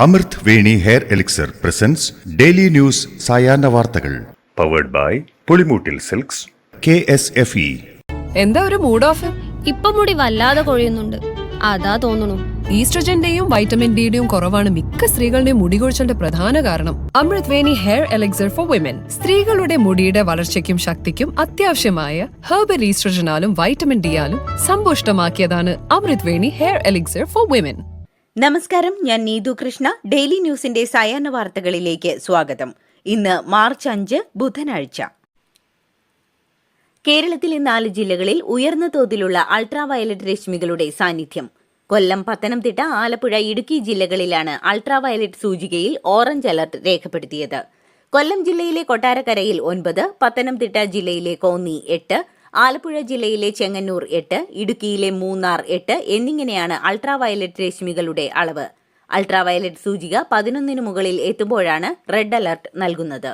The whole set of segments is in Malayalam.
അമൃത് Veni hair elixir presents daily news സായാഹ്ന വാർത്തകൾ powered by Pulimoottil silks KSFE. എന്താ ഒരു മൂഡ് ഓഫ്? ഇപ്പൊ മുടി വല്ലാതെ കൊഴിയുന്നുണ്ട്, അതാ തോന്നുന്നു. ഈസ്ട്രജന്റെയും വൈറ്റമിൻ ഡിയുടെയും കുറവാണ് മിക്ക സ്ത്രീകളുടെയും മുടി കൊഴിച്ചലിന്റെ പ്രധാന കാരണം. അമൃത് Veni hair elixir for women സ്ത്രീകളുടെ മുടിയുടെ വളർച്ചയ്ക്കും ശക്തിക്കും അത്യാവശ്യമായ herbal ഈസ്ട്രജനാലും vitamin ഡിയാലും സമ്പുഷ്ടമാക്കിയതാണ് Amrit Veni hair elixir for women. നമസ്കാരം, ഞാൻ നീതു കൃഷ്ണ. ഡെയിലി ന്യൂസിന്റെ സായാഹ്ന വാർത്തകളിലേക്ക് സ്വാഗതം. ഇന്ന് മാർച്ച് 5 ബുധനാഴ്ച. കേരളത്തിലെ 4 ജില്ലകളിൽ ഉയർന്ന തോതിലുള്ള അൾട്രാവയലറ്റ് രശ്മികളുടെ സാന്നിധ്യം. കൊല്ലം, പത്തനംതിട്ട, ആലപ്പുഴ, ഇടുക്കി ജില്ലകളിലാണ് അൾട്രാവയലറ്റ് സൂചികയിൽ ഓറഞ്ച് അലർട്ട് രേഖപ്പെടുത്തിയത്. കൊല്ലം ജില്ലയിലെ കൊട്ടാരക്കരയിൽ 9, പത്തനംതിട്ട ജില്ലയിലെ കോന്നി 8, ആലപ്പുഴ ജില്ലയിലെ ചെങ്ങന്നൂർ 8, ഇടുക്കിയിലെ മൂന്നാർ 8 എന്നിങ്ങനെയാണ് അൾട്രാവയലറ്റ് രശ്മികളുടെ അളവ്. അൾട്രാവയലറ്റ് സൂചിക 11 മുകളിൽ എത്തുമ്പോഴാണ് റെഡ് അലർട്ട് നൽകുന്നത്.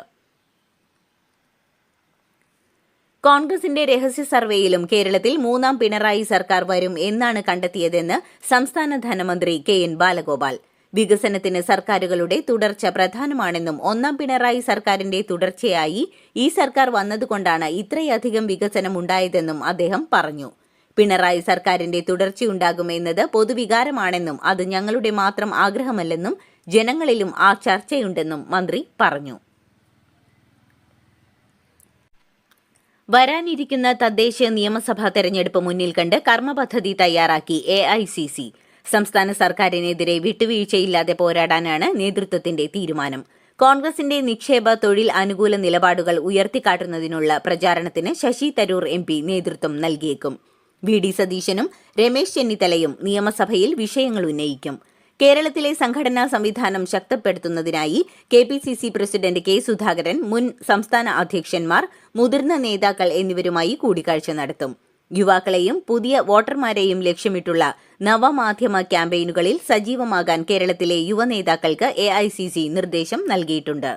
കോൺഗ്രസിന്റെ രഹസ്യ സർവേയിലും കേരളത്തിൽ 3ാം പിണറായി സർക്കാർ വരും എന്നാണ് കണ്ടെത്തിയതെന്ന് സംസ്ഥാന ധനമന്ത്രി KN ബാലഗോപാൽ. വികസനത്തിന് സർക്കാരുകളുടെ തുടർച്ച പ്രധാനമാണെന്നും 1ാം പിണറായി സർക്കാരിന്റെ തുടർച്ചയായി ഈ സർക്കാർ വന്നതുകൊണ്ടാണ് ഇത്രയധികം വികസനം ഉണ്ടായതെന്നും അദ്ദേഹം പറഞ്ഞു. പിണറായി സർക്കാരിന്റെ തുടർച്ചയുണ്ടാകുമെന്നത് പൊതുവികാരമാണെന്നും അത് ഞങ്ങളുടെ മാത്രം ആഗ്രഹമല്ലെന്നും ജനങ്ങളിലും ആ ചർച്ചയുണ്ടെന്നും മന്ത്രി പറഞ്ഞു. വരാനിരിക്കുന്ന തദ്ദേശ നിയമസഭാ തെരഞ്ഞെടുപ്പ് മുന്നിൽ കണ്ട് കർമ്മപദ്ധതി തയ്യാറാക്കി AICC. സംസ്ഥാന സർക്കാരിനെതിരെ വിട്ടുവീഴ്ചയില്ലാതെ പോരാടാനാണ് നേതൃത്വത്തിന്റെ തീരുമാനം. കോൺഗ്രസിന്റെ നിക്ഷേപ തൊഴിൽ അനുകൂല നിലപാടുകൾ ഉയർത്തിക്കാട്ടുന്നതിനുള്ള പ്രചാരണത്തിന് ശശി തരൂർ MP നേതൃത്വം നൽകിയേക്കും. VD സതീശനും രമേശ് ചെന്നിത്തലയും നിയമസഭയിൽ വിഷയങ്ങൾ ഉന്നയിക്കും. കേരളത്തിലെ സംഘടനാ സംവിധാനം ശക്തിപ്പെടുത്തുന്നതിനായി KPCC പ്രസിഡന്റ് K സുധാകരൻ, മുൻ സംസ്ഥാന അധ്യക്ഷന്മാർ, മുതിർന്ന നേതാക്കൾ എന്നിവരുമായി കൂടിക്കാഴ്ച നടത്തും. യുവാക്കളെയും പുതിയ വോട്ടർമാരെയും ലക്ഷ്യമിട്ടുള്ള നവമാധ്യമ ക്യാമ്പയിനുകളിൽ സജീവമാകാൻ കേരളത്തിലെ യുവനേതാക്കൾക്ക് AICC നിർദ്ദേശം നൽകിയിട്ടുണ്ട്.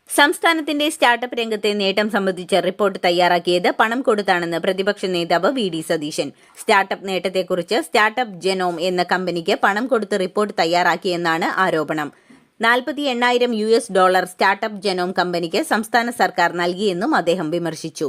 സംസ്ഥാനത്തിന്റെ സ്റ്റാർട്ടപ്പ് രംഗത്തെ നേട്ടം സംബന്ധിച്ച റിപ്പോർട്ട് തയ്യാറാക്കിയത് പണം കൊടുത്താണെന്ന് പ്രതിപക്ഷ നേതാവ് VD സതീശൻ. സ്റ്റാർട്ടപ്പ് നേട്ടത്തെക്കുറിച്ച് സ്റ്റാർട്ടപ്പ് ജെനോം എന്ന കമ്പനിക്ക് പണം കൊടുത്ത് റിപ്പോർട്ട് തയ്യാറാക്കിയെന്നാണ് ആരോപണം. $48,000 സ്റ്റാർട്ടപ്പ് ജെനോം കമ്പനിക്ക് സംസ്ഥാന സർക്കാർ നൽകിയെന്നും അദ്ദേഹം വിമർശിച്ചു.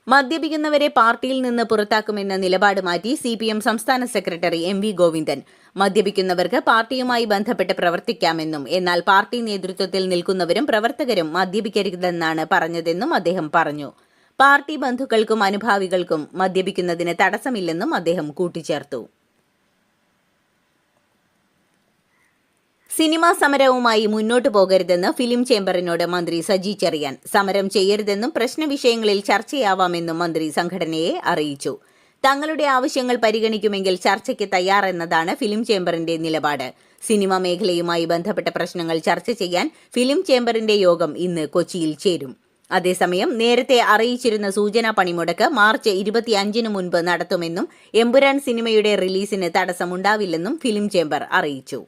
മദ്യപിക്കുന്നവരെ പാർട്ടിയിൽ നിന്ന് പുറത്താക്കുമെന്ന നിലപാട് മാറ്റി CPM സംസ്ഥാന സെക്രട്ടറി MV ഗോവിന്ദൻ. മദ്യപിക്കുന്നവർക്ക് പാർട്ടിയുമായി ബന്ധപ്പെട്ട് പ്രവർത്തിക്കാമെന്നും എന്നാൽ പാർട്ടി നേതൃത്വത്തിൽ നിൽക്കുന്നവരും പ്രവർത്തകരും മദ്യപിക്കരുതെന്നാണ് പറഞ്ഞതെന്നും അദ്ദേഹം പറഞ്ഞു. പാർട്ടി ബന്ധുക്കൾക്കും അനുഭാവികൾക്കും മദ്യപിക്കുന്നതിന് തടസ്സമില്ലെന്നും അദ്ദേഹം കൂട്ടിച്ചേർത്തു. സിനിമാ സമരവുമായി മുന്നോട്ടു പോകരുതെന്ന് ഫിലിം ചേംബറിനോട് മന്ത്രി സജി ചെറിയാൻ. സമരം ചെയ്യരുതെന്നും പ്രശ്നവിഷയങ്ങളിൽ ചർച്ചയാവാമെന്നും മന്ത്രി സംഘടനയെ അറിയിച്ചു. തങ്ങളുടെ ആവശ്യങ്ങൾ പരിഗണിക്കുമെങ്കിൽ ചർച്ചയ്ക്ക് തയ്യാറെന്നതാണ് ഫിലിം ചേംബറിന്റെ നിലപാട്. സിനിമാ മേഖലയുമായി ബന്ധപ്പെട്ട പ്രശ്നങ്ങൾ ചർച്ച ചെയ്യാൻ ഫിലിം ചേംബറിന്റെ യോഗം ഇന്ന് കൊച്ചിയിൽ ചേരും. അതേസമയം നേരത്തെ അറിയിച്ചിരുന്ന സൂചനാ പണിമുടക്ക് മാർച്ച് 25 മുൻപ് നടത്തുമെന്നും എമ്പുരാൻ സിനിമയുടെ റിലീസിന് തടസ്സമുണ്ടാവില്ലെന്നും ഫിലിം ചേംബർ അറിയിച്ചു.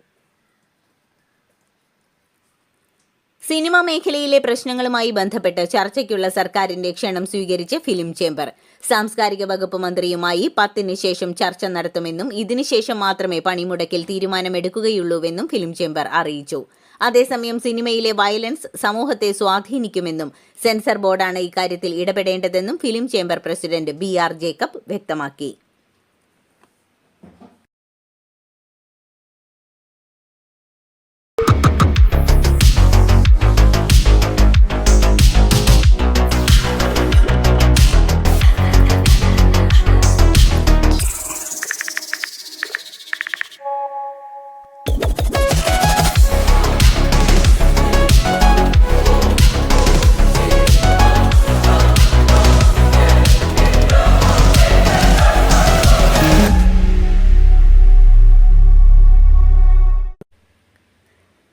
സിനിമാ മേഖലയിലെ പ്രശ്നങ്ങളുമായി ബന്ധപ്പെട്ട് ചർച്ചയ്ക്കുള്ള സർക്കാരിന്റെ ക്ഷണം സ്വീകരിച്ച് ഫിലിം ചേംബർ. സാംസ്കാരിക വകുപ്പ് മന്ത്രിയുമായി 10-ന് ശേഷം ചർച്ച നടത്തുമെന്നും ഇതിനുശേഷം മാത്രമേ പണിമുടക്കിൽ തീരുമാനമെടുക്കുകയുള്ളൂവെന്നും ഫിലിം ചേംബർ അറിയിച്ചു. അതേസമയം സിനിമയിലെ വയലൻസ് സമൂഹത്തെ സ്വാധീനിക്കുമെന്നും സെൻസർ ബോർഡാണ് ഇക്കാര്യത്തിൽ ഇടപെടേണ്ടതെന്നും film chamber president BR Jacob വ്യക്തമാക്കി.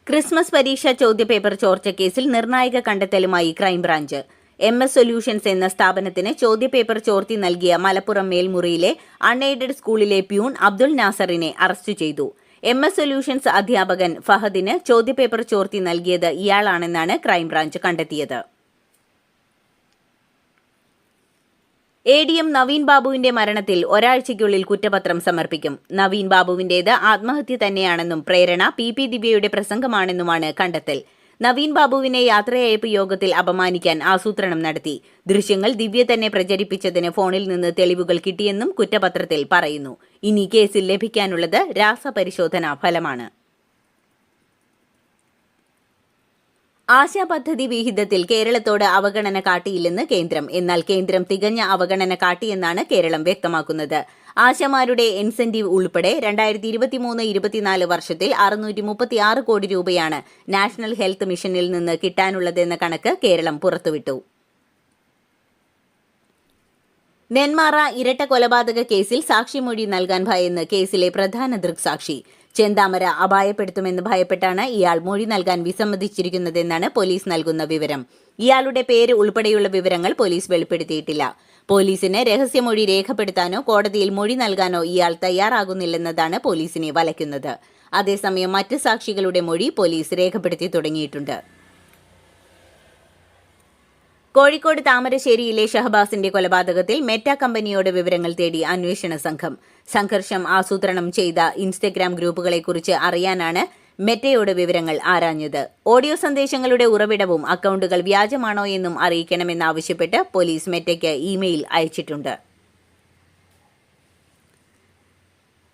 ക്രിസ്മസ് പരീക്ഷാ ചോദ്യപേപ്പർ ചോർച്ചക്കേസിൽ നിർണായക കണ്ടെത്തലുമായി ക്രൈംബ്രാഞ്ച്. MS സൊല്യൂഷൻസ് എന്ന സ്ഥാപനത്തിന് ചോദ്യപേപ്പർ ചോർത്തി നൽകിയ മലപ്പുറം മേൽമുറിയിലെ അൺഎയ്ഡഡ് സ്കൂളിലെ പ്യൂൺ അബ്ദുൾ നാസറിനെ അറസ്റ്റ് ചെയ്തു. MS സൊല്യൂഷൻസ് അധ്യാപകൻ ഫഹദിന് ചോദ്യപേപ്പർ ചോർത്തി നൽകിയത് ഇയാളാണെന്നാണ് ക്രൈംബ്രാഞ്ച് കണ്ടെത്തിയത്. ADM നവീൻ ബാബുവിന്റെ മരണത്തിൽ ഒരാഴ്ചയ്ക്കുള്ളിൽ കുറ്റപത്രം സമർപ്പിക്കും. നവീൻ ബാബുവിന്റേത് ആത്മഹത്യ തന്നെയാണെന്നും പ്രേരണ PP ദിവ്യയുടെ പ്രസംഗമാണെന്നുമാണ് കണ്ടെത്തൽ. നവീൻ ബാബുവിനെ യാത്രയയപ്പ് യോഗത്തിൽ അപമാനിക്കാൻ ആസൂത്രണം നടത്തി. ദൃശ്യങ്ങൾ ദിവ്യ തന്നെ പ്രചരിപ്പിച്ചതിന് ഫോണിൽ നിന്ന് തെളിവുകൾ കിട്ടിയെന്നും കുറ്റപത്രത്തിൽ പറയുന്നു. ഇനി കേസിൽ ലഭിക്കാനുള്ളത് രാസപരിശോധനാ ഫലമാണ്. ആശാ പദ്ധതി വിഹിതത്തിൽ കേരളത്തോട് അവഗണന കാട്ടിയില്ലെന്ന് കേന്ദ്രം. എന്നാൽ കേന്ദ്രം തികഞ്ഞ അവഗണന കാട്ടിയെന്നാണ് കേരളം വ്യക്തമാക്കുന്നത്. ആശമാരുടെ ഇൻസെന്റീവ് ഉൾപ്പെടെ 2023-24 വർഷത്തിൽ 636 കോടി രൂപയാണ് നാഷണൽ ഹെൽത്ത് മിഷനിൽ നിന്ന് കിട്ടാനുള്ളതെന്ന കണക്ക് കേരളം പുറത്തുവിട്ടു. നെന്മാറ ഇരട്ട കൊലപാതക കേസിൽ സാക്ഷിമൊഴി നൽകാൻ ഭയന്ന് കേസിലെ പ്രധാന ദൃക്സാക്ഷി ചെന്താമര അപായപ്പെടുത്തുമെന്ന് ഭയപ്പെട്ടാണ് ഇയാൾ മൊഴി നൽകാൻ വിസമ്മതിച്ചിരിക്കുന്നതെന്നാണ് പോലീസ് നൽകുന്ന വിവരം. ഇയാളുടെ പേര് ഉൾപ്പെടെയുള്ള വിവരങ്ങൾ പോലീസ് വെളിപ്പെടുത്തിയിട്ടില്ല. പോലീസിന് രഹസ്യമൊഴി രേഖപ്പെടുത്താനോ കോടതിയിൽ മൊഴി നൽകാനോ ഇയാൾ തയ്യാറാകുന്നില്ലെന്നതാണ് പോലീസിനെ വലയ്ക്കുന്നത്. അതേസമയം മറ്റ് സാക്ഷികളുടെ മൊഴി പോലീസ് രേഖപ്പെടുത്തി തുടങ്ങിയിട്ടുണ്ട്. കോഴിക്കോട് താമരശ്ശേരിയിലെ ഷഹബാസിന്റെ കൊലപാതകത്തിൽ മെറ്റ കമ്പനിയോട് വിവരങ്ങൾ തേടി അന്വേഷണ സംഘം. സംഘർഷം ആസൂത്രണം ചെയ്ത ഇൻസ്റ്റഗ്രാം ഗ്രൂപ്പുകളെക്കുറിച്ച് അറിയാനാണ് മെറ്റയോട് വിവരങ്ങൾ ആരാഞ്ഞത്. ഓഡിയോ സന്ദേശങ്ങളുടെ ഉറവിടവും അക്കൗണ്ടുകൾ വ്യാജമാണോ എന്നും അറിയിക്കണമെന്നാവശ്യപ്പെട്ട് പോലീസ് മെറ്റയ്ക്ക് ഇമെയിൽ അയച്ചിട്ടുണ്ട്.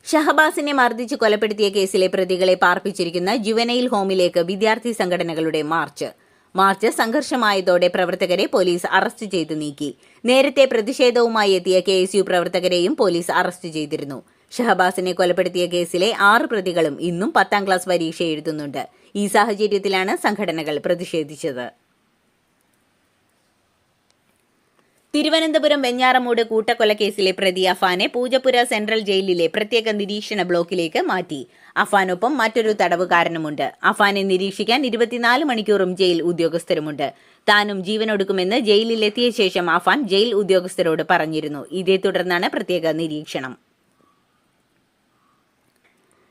ഷഹബാസിനെ മർദ്ദിച്ച് കൊലപ്പെടുത്തിയ കേസിലെ പ്രതികളെ പാർപ്പിച്ചിരിക്കുന്ന ജുവനൈൽ ഹോമിലേക്ക് വിദ്യാർത്ഥി സംഘടനകളുടെ മാർച്ച് സംഘർഷമായതോടെ പ്രവർത്തകരെ പോലീസ് അറസ്റ്റ് ചെയ്തു നീക്കി. നേരത്തെ പ്രതിഷേധവുമായി എത്തിയ KSU പ്രവർത്തകരെയും പോലീസ് അറസ്റ്റ് ചെയ്തിരുന്നു. ഷഹബാസിനെ കൊലപ്പെടുത്തിയ കേസിലെ 6 പ്രതികളും ഇന്നും 10ാം ക്ലാസ് പരീക്ഷ എഴുതുന്നുണ്ട്. ഈ സാഹചര്യത്തിലാണ് സംഘടനകൾ പ്രതിഷേധിച്ചത്. തിരുവനന്തപുരം വെഞ്ഞാറമൂട് കൂട്ടക്കൊലക്കേസിലെ പ്രതി അഫാനെ പൂജപ്പുര സെൻട്രൽ ജയിലിലെ പ്രത്യേക നിരീക്ഷണ ബ്ലോക്കിലേക്ക് മാറ്റി. അഫാനൊപ്പം മറ്റൊരു തടവുകാരനുമുണ്ട്. അഫാനെ നിരീക്ഷിക്കാൻ 24 മണിക്കൂറും ജയിൽ ഉദ്യോഗസ്ഥരുമുണ്ട്. താനും ജീവനൊടുക്കുമെന്ന് ജയിലിലെത്തിയ ശേഷം അഫാൻ ജയിൽ ഉദ്യോഗസ്ഥരോട് പറഞ്ഞിരുന്നു. ഇതേ തുടർന്നാണ് പ്രത്യേക നിരീക്ഷണം.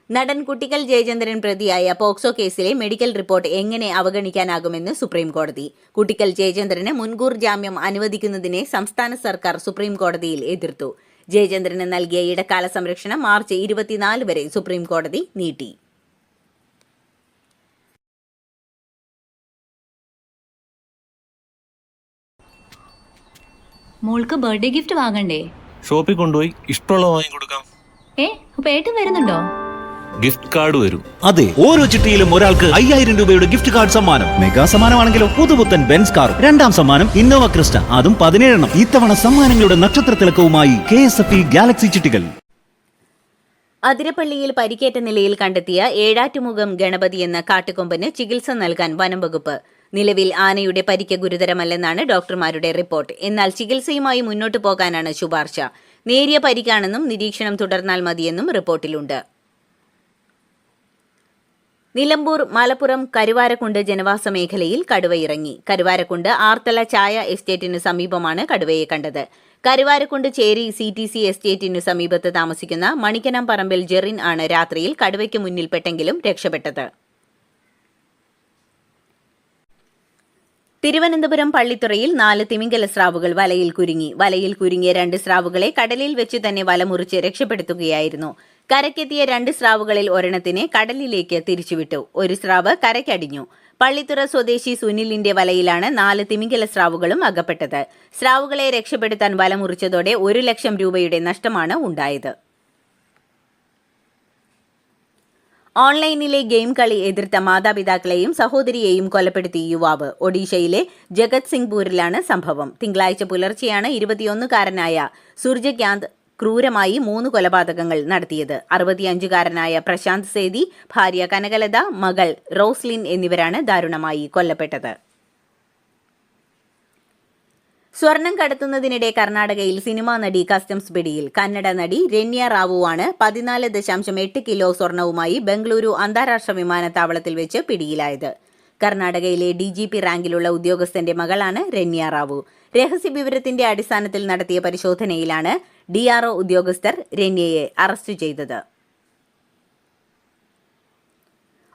നടൻ കുട്ടിക്കൽ ജയചന്ദ്രൻ പ്രതിയായ പോക്സോ കേസിലെ മെഡിക്കൽ റിപ്പോർട്ട് എങ്ങനെ അവഗണിക്കാനാകുമെന്ന് സുപ്രീം കോടതി. കുട്ടിക്കൽ ജയചന്ദ്രന് മുൻകൂർ ജാമ്യം അനുവദിക്കുന്നതിനെ സംസ്ഥാന സർക്കാർ സുപ്രീം കോടതിയിൽ എതിർത്തു. ജയചന്ദ്രന് നൽകിയ ഇടക്കാല സംരക്ഷണം മാർച്ച് 24 വരെ സുപ്രീം കോടതി നീട്ടി. മോൾക്ക് ബർത്ത്ഡേ ഗിഫ്റ്റ് വാങ്ങണ്ടേ? ഷോപ്പിൽ കൊണ്ടുപോയി ഇഷ്ടമുള്ള വാങ്ങി കൊടുക്കാം. അപ്പൊ ഏട്ടൻ വരുന്നുണ്ടോ? ഗിഫ്റ്റ് കാർഡ് വരും. അതെ, ഓരോ ചിട്ടിയിലും ഒരാൾക്ക് 5000 രൂപയുടെ ഗിഫ്റ്റ് കാർഡ് സമ്മാനം. മെഗാ സമ്മാനമാണെങ്കിലോ പുതുപുത്തൻ ബെൻസ് കാർ. 2ാം സമ്മാനം ഇന്നോവ ക്രിസ്റ്റ, അതും 17 എണ്ണം. ഇത്തവണ സമ്മാനങ്ങളുടെ നക്ഷത്രത്തിലക്കവുമായി KSFE ഗാലക്സി ചിട്ടികൾ. അതിരപ്പള്ളിയിൽ പരിക്കേറ്റ നിലയിൽ കണ്ടെത്തിയ ഏഴാറ്റുമുഖം ഗണപതി എന്ന കാട്ടുകൊമ്പന് ചികിത്സ നൽകാൻ വനംവകുപ്പ്. നിലവിൽ ആനയുടെ പരിക്ക് ഗുരുതരമല്ലെന്നാണ് ഡോക്ടർമാരുടെ റിപ്പോർട്ട്. എന്നാൽ ചികിത്സയുമായി മുന്നോട്ടു പോകാനാണ് ശുപാർശ. നേരിയ പരിക്കാണെന്നും നിരീക്ഷണം തുടർന്നാൽ മതിയെന്നും റിപ്പോർട്ടിലുണ്ട്. നിലമ്പൂർ മലപ്പുറം കരുവാരക്കുണ്ട് ജനവാസ മേഖലയിൽ കടുവയിറങ്ങി. കരുവാരക്കുണ്ട് ആർത്തല ചായ എസ്റ്റേറ്റിനു സമീപമാണ് കടുവയെ കണ്ടത്. കരുവാരക്കുണ്ട് ചേരി CTC എസ്റ്റേറ്റിനു സമീപത്ത് താമസിക്കുന്ന മണിക്കനം പറമ്പിൽ ജെറിൻ ആണ് രാത്രിയിൽ കടുവയ്ക്ക് മുന്നിൽപ്പെട്ടെങ്കിലും രക്ഷപ്പെട്ടത്. തിരുവനന്തപുരം പള്ളിത്തുറയിൽ 4 തിമിംഗല സ്രാവുകൾ വലയിൽ കുരുങ്ങി. വലയിൽ കുരുങ്ങിയ 2 സ്രാവുകളെ കടലിൽ വെച്ച് തന്നെ വലമുറിച്ച് രക്ഷപ്പെടുത്തുകയായിരുന്നു. കരക്കെത്തിയ 2 സ്രാവുകളിൽ ഒരെണ്ണത്തിനെ കടലിലേക്ക് തിരിച്ചുവിട്ടു. ഒരു സ്രാവ് കരയ്ക്കടിഞ്ഞു. പള്ളിത്തുറ സ്വദേശി സുനിലിന്റെ വലയിലാണ് 4 തിമിംഗല സ്രാവുകളും അകപ്പെട്ടത്. സ്രാവുകളെ രക്ഷപ്പെടുത്താൻ വലമുറിച്ചതോടെ 1 ലക്ഷം രൂപയുടെ നഷ്ടമാണ് ഉണ്ടായത്. ഓൺലൈനിലെ ഗെയിം കളി എതിർത്ത മാതാപിതാക്കളെയും സഹോദരിയെയും കൊലപ്പെടുത്തി യുവാവ്. ഒഡീഷയിലെ ജഗത് സിംഗ്പൂരിലാണ് സംഭവം. തിങ്കളാഴ്ച പുലർച്ചെയാണ് 21-കാരനായ സൂർജകാന്ത് ക്രൂരമായി 3 കൊലപാതകങ്ങൾ നടത്തിയത്. 65-കാരനായ പ്രശാന്ത് സേതി, ഭാര്യ കനകലത, മകൾ റോസ്ലിൻ എന്നിവരാണ് ദാരുണമായി കൊല്ലപ്പെട്ടത്. സ്വർണം കടത്തുന്നതിനിടെ കർണാടകയിൽ സിനിമാ നടി കസ്റ്റംസ് പിടിയിൽ. കന്നഡ നടി രണ്യ റാവുവാണ് 14.8 കിലോ സ്വർണവുമായി ബംഗളൂരു അന്താരാഷ്ട്ര വിമാനത്താവളത്തിൽ വെച്ച് പിടിയിലായത്. കർണാടകയിലെ DGP റാങ്കിലുള്ള ഉദ്യോഗസ്ഥന്റെ മകളാണ് രണ്യ റാവു. രഹസ്യവിവരത്തിന്റെ അടിസ്ഥാനത്തിൽ നടത്തിയ പരിശോധനയിലാണ് DRO ഉദ്യോഗസ്ഥർ രണ്യയെ അറസ്റ്റ് ചെയ്തത്.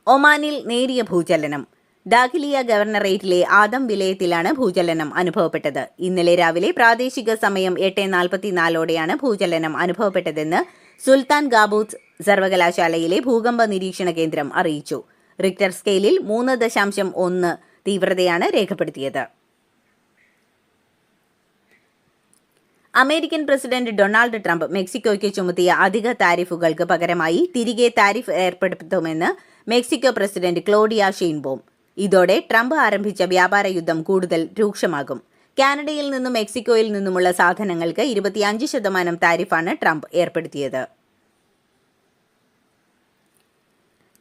ഒമാനിൽ നേരിയ ഭൂചലനം. ദാഖിലിയ ഗവർണറേറ്റിലെ ആദം വിലയത്തിലാണ് ഭൂചലനം അനുഭവപ്പെട്ടത്. ഇന്നലെ രാവിലെ പ്രാദേശിക സമയം 8:44ഓടെയാണ് ഭൂചലനം അനുഭവപ്പെട്ടതെന്ന് സുൽത്താൻ ഗാബൂസ് സർവകലാശാലയിലെ ഭൂകമ്പ നിരീക്ഷണ കേന്ദ്രം അറിയിച്ചു. റിക്ടർ സ്കെയിലിൽ 3.1 തീവ്രതയാണ് രേഖപ്പെടുത്തിയത്. അമേരിക്കൻ പ്രസിഡന്റ് ഡൊണാൾഡ് ട്രംപ് മെക്സിക്കോയ്ക്ക് ചുമത്തിയ അധിക താരിഫുകൾക്ക് പകരമായി തിരികെ താരിഫ് ഏർപ്പെടുത്തുമെന്ന് മെക്സിക്കോ പ്രസിഡന്റ് ക്ലോഡിയ ഷെയ്ൻബോം. ഇതോടെ ട്രംപ് ആരംഭിച്ച വ്യാപാര യുദ്ധം കൂടുതൽ രൂക്ഷമാകും. കാനഡയിൽ നിന്നും മെക്സിക്കോയിൽ നിന്നുമുള്ള സാധനങ്ങൾക്ക് 25% താരിഫാണ് ട്രംപ് ഏർപ്പെടുത്തിയത്.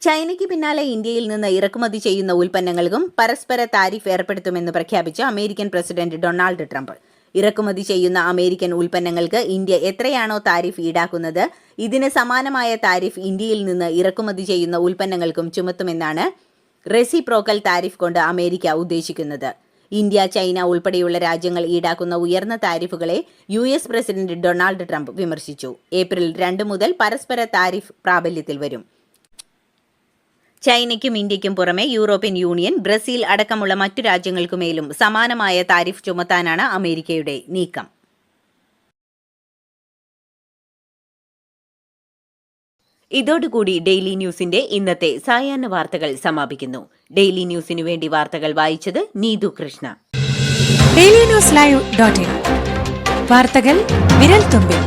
ചൈനയ്ക്ക് പിന്നാലെ ഇന്ത്യയിൽ നിന്ന് ഇറക്കുമതി ചെയ്യുന്ന ഉൽപ്പന്നങ്ങൾക്കും പരസ്പര താരിഫ് ഏർപ്പെടുത്തുമെന്ന് പ്രഖ്യാപിച്ച അമേരിക്കൻ പ്രസിഡന്റ് ഡൊണാൾഡ് ട്രംപ്. ഇറക്കുമതി ചെയ്യുന്ന അമേരിക്കൻ ഉൽപ്പന്നങ്ങൾക്ക് ഇന്ത്യ എത്രയാണോ താരിഫ് ഈടാക്കുന്നത്, ഇതിന് സമാനമായ താരിഫ് ഇന്ത്യയിൽ നിന്ന് ഇറക്കുമതി ചെയ്യുന്ന ഉൽപ്പന്നങ്ങൾക്കും ചുമത്തുമെന്നാണ് റെസിപ്രോക്കൽ താരിഫ് കൊണ്ട് അമേരിക്ക ഉദ്ദേശിക്കുന്നത്. ഇന്ത്യ, ചൈന ഉൾപ്പെടെയുള്ള രാജ്യങ്ങൾ ഈടാക്കുന്ന ഉയർന്ന താരിഫുകളെ US പ്രസിഡന്റ് ഡൊണാൾഡ് ട്രംപ് വിമർശിച്ചു. ഏപ്രിൽ 2 മുതൽ പരസ്പര താരിഫ് പ്രാബല്യത്തിൽ വരും. ചൈനയ്ക്കും ഇന്ത്യയ്ക്കും പുറമെ യൂറോപ്യൻ യൂണിയൻ, ബ്രസീൽ അടക്കമുള്ള മറ്റു രാജ്യങ്ങൾക്കുമേലും സമാനമായ താരിഫ് ചുമത്താനാണ് അമേരിക്കയുടെ നീക്കം. ഇതോടുകൂടി ഡെയിലി ന്യൂസിന്റെ ഇന്നത്തെ സായാഹ്ന വാർത്തകൾ സമാപിക്കുന്നു. ഡെയിലി ന്യൂസിനു വേണ്ടി വാർത്തകൾ വായിച്ചത് നീതു കൃഷ്ണ. DailyNewsLive.in വാർത്തകൾ വിരൽ തുമ്പിൽ.